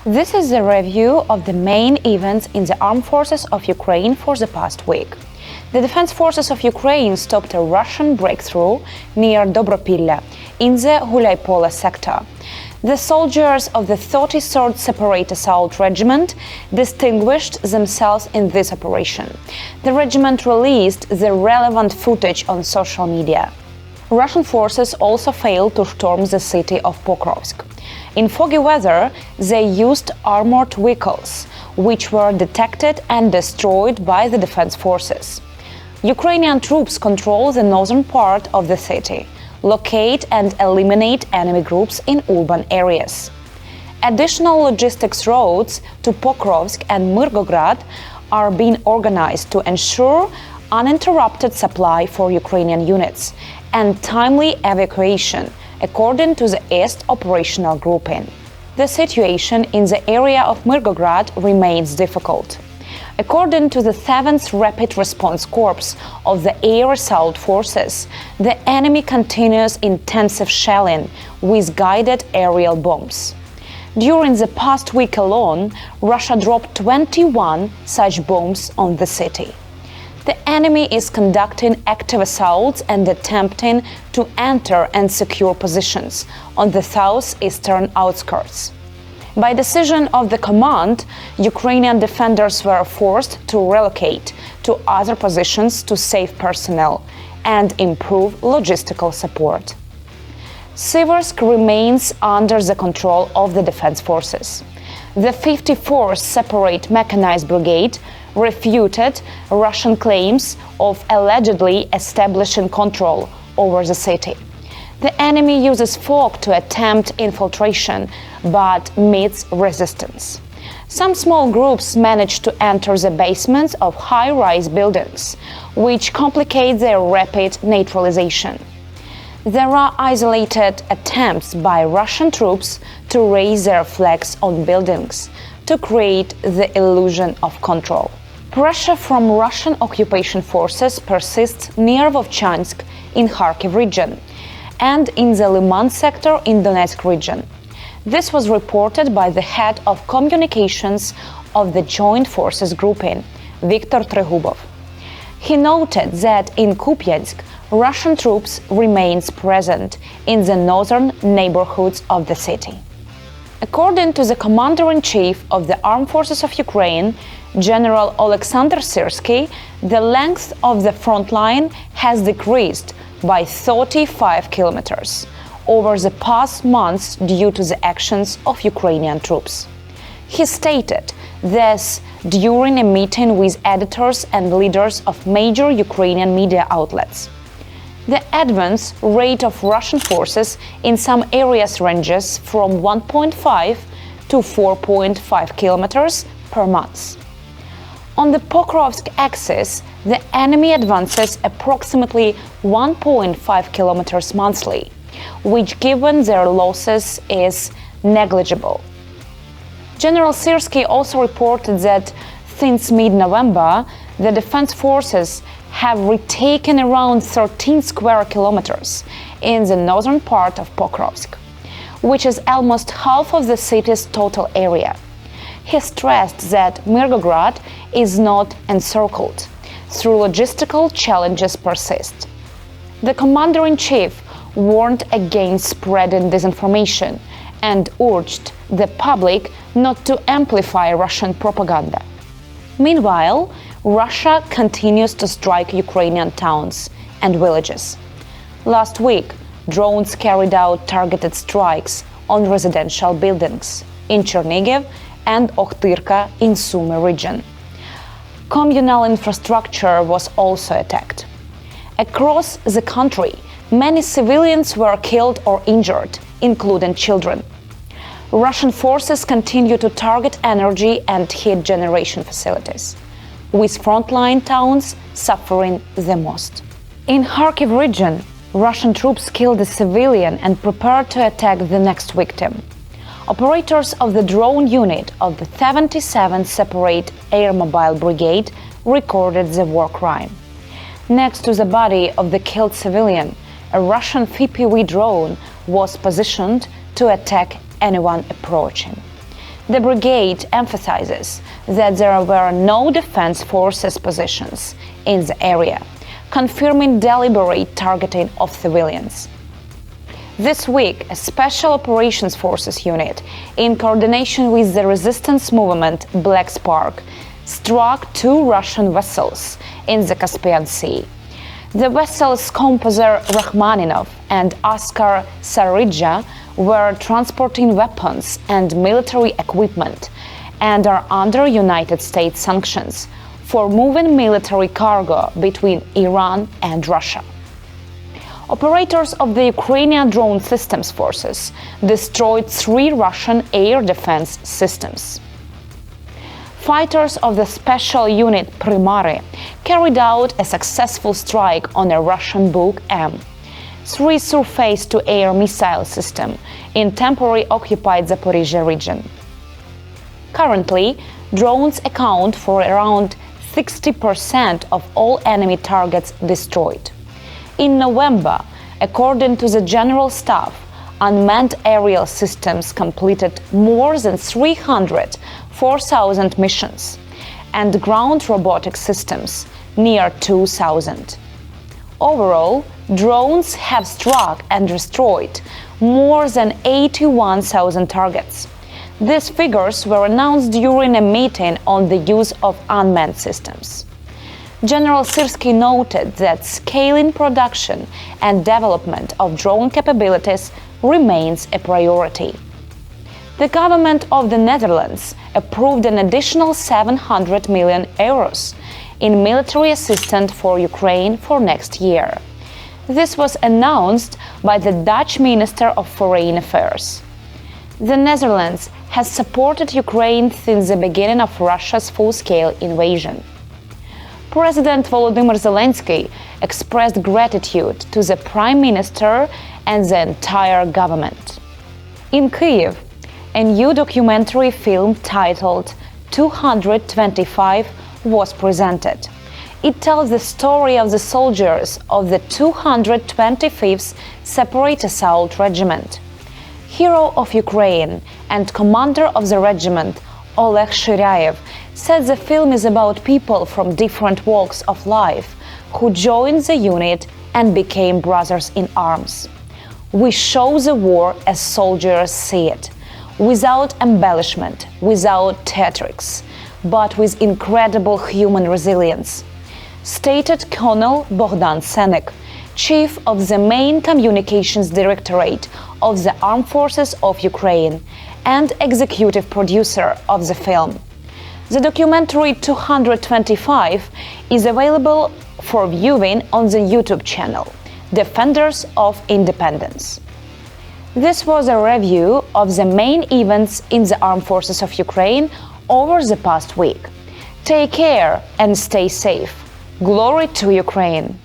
This is a review of the main events in the armed forces of Ukraine for the past week. The defense forces of Ukraine stopped a Russian breakthrough near Dobropillia in the Hulyaipole sector. The soldiers of the 33rd Separate Assault Regiment distinguished themselves in this operation. The regiment released the relevant footage on social media. Russian forces also failed to storm the city of Pokrovsk. In foggy weather, they used armoured vehicles, which were detected and destroyed by the defense forces. Ukrainian troops control the northern part of the city, locate and eliminate enemy groups in urban areas. Additional logistics routes to Pokrovsk and Myrgograd are being organized to ensure uninterrupted supply for Ukrainian units and timely evacuation, according to the East operational grouping. The situation in the area of Myrgograd remains difficult. According to the 7th Rapid Response Corps of the Air Assault Forces, the enemy continues intensive shelling with guided aerial bombs. During the past week alone, Russia dropped 21 such bombs on the city. The enemy is conducting active assaults and attempting to enter and secure positions on the southeastern outskirts. By decision of the command, Ukrainian defenders were forced to relocate to other positions to save personnel and improve logistical support. Siversk remains under the control of the defense forces. The 54th Separate Mechanized Brigade refuted Russian claims of allegedly establishing control over the city. The enemy uses fog to attempt infiltration, but meets resistance. Some small groups manage to enter the basements of high-rise buildings, which complicate their rapid neutralization. There are isolated attempts by Russian troops to raise their flags on buildings to create the illusion of control. Pressure from Russian occupation forces persists near Vovchansk in Kharkiv region and in the Liman sector in Donetsk region. This was reported by the head of communications of the Joint Forces grouping, Viktor Tregubov. He noted that in Kupiansk, Russian troops remains present in the northern neighborhoods of the city. According to the Commander-in-Chief of the Armed Forces of Ukraine, General Oleksandr Syrskyi, the length of the front line has decreased by 35 kilometers over the past months due to the actions of Ukrainian troops. He stated this during a meeting with editors and leaders of major Ukrainian media outlets. The advance rate of Russian forces in some areas ranges from 1.5 to 4.5 kilometers per month. On the Pokrovsk axis, the enemy advances approximately 1.5 kilometers monthly, which, given their losses, is negligible. General Syrskyi also reported that since mid-November, the defense forces have retaken around 13 square kilometers in the northern part of Pokrovsk, which is almost half of the city's total area. He stressed that Myrgograd is not encircled, though logistical challenges persist. The Commander-in-Chief warned against spreading disinformation and urged the public not to amplify Russian propaganda. Meanwhile, Russia continues to strike Ukrainian towns and villages. Last week, drones carried out targeted strikes on residential buildings in Chernihiv and Okhtyrka in Sumy region. Communal infrastructure was also attacked. Across the country, many civilians were killed or injured, including children. Russian forces continue to target energy and heat generation facilities, with frontline towns suffering the most. In Kharkiv region, Russian troops killed a civilian and prepared to attack the next victim. Operators of the drone unit of the 77th Separate Airmobile Brigade recorded the war crime. Next to the body of the killed civilian, a Russian FPV drone was positioned to attack anyone approaching. The brigade emphasizes that there were no defense forces positions in the area, confirming deliberate targeting of civilians. This week, a Special Operations Forces unit, in coordination with the resistance movement Black Spark, struck 2 Russian vessels in the Caspian Sea. The vessels Kompozer Rachmaninov and Oleksandr Syrskyi were transporting weapons and military equipment and are under United States sanctions for moving military cargo between Iran and Russia. Operators of the Ukrainian drone systems forces destroyed 3 Russian air defense systems. Fighters of the special unit Primary carried out a successful strike on a Russian Buk M3 surface-to-air missile system in temporarily occupied Zaporizhia region. Currently, drones account for around 60% of all enemy targets destroyed. In November, according to the General Staff, unmanned aerial systems completed more than 304,000 missions, and ground robotic systems near 2,000. Overall, drones have struck and destroyed more than 81,000 targets. These figures were announced during a meeting on the use of unmanned systems. General Syrskyi noted that scaling production and development of drone capabilities remains a priority. The government of the Netherlands approved an additional 700 million euros in military assistance for Ukraine for next year. This was announced by the Dutch Minister of Foreign Affairs. The Netherlands has supported Ukraine since the beginning of Russia's full-scale invasion. President Volodymyr Zelensky expressed gratitude to the Prime Minister and the entire government. In Kyiv, a new documentary film titled 225 was presented. It tells the story of the soldiers of the 225th Separate Assault Regiment. Hero of Ukraine and commander of the regiment, Oleksandr Syrskyi, said the film is about people from different walks of life who joined the unit and became brothers in arms. We show the war as soldiers see it, without embellishment, without theatrics, but with incredible human resilience, stated Colonel Bogdan Senek, chief of the main communications directorate of the Armed Forces of Ukraine and executive producer of the film. The documentary 225 is available for viewing on the YouTube channel Defenders of Independence. This was a review of the main events in the Armed Forces of Ukraine over the past week. Take care and stay safe. Glory to Ukraine!